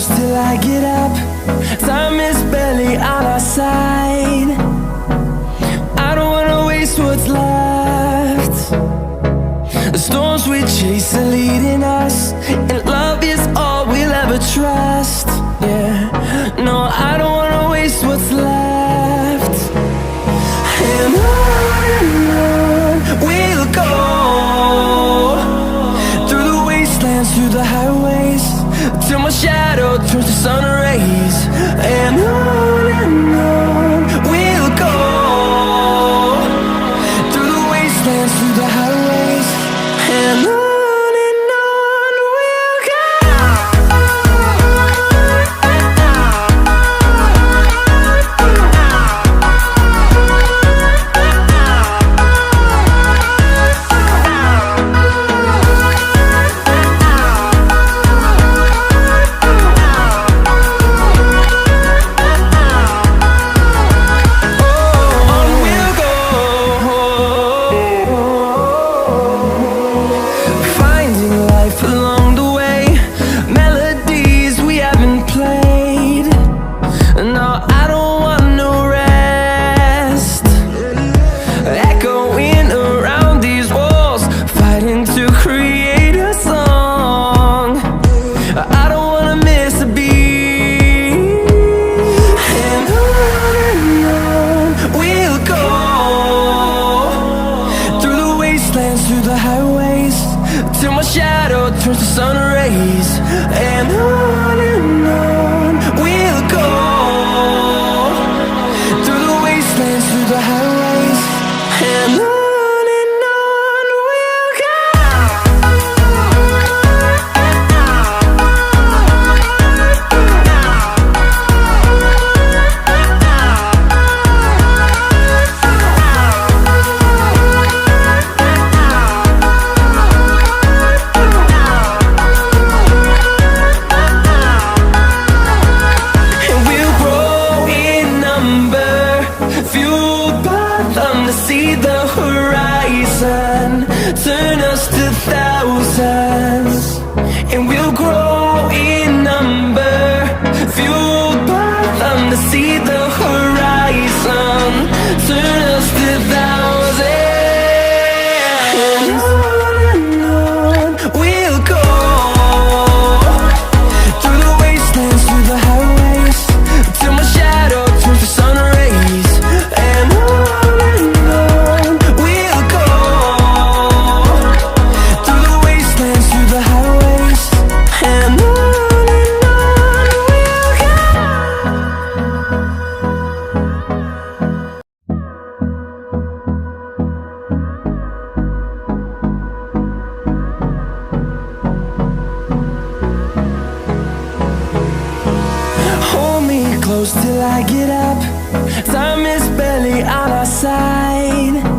close till I get up. Time is barely on our side. I don't wanna waste what's left. The storms we chase are leading us, and love is all we'll ever trust. Yeah, no, I don't wanna waste what's left. And on we'll go, through the wastelands, through the highways, till my shadow turns to sun rays. And on we'll go, through the wastelands, through the highways, and on. Through the highways, till my shadow turns to sun rays. And on we'll go, through the wastelands, through the highways, and on. See the horizon, turn us to thousands, and we'll grow in number, fueled by them to see the horizon, turn us to thousands. And on we'll go, through the wastelands, through the highways, till my shadow turns to sun rays. And close till I get up. Time is barely on our side.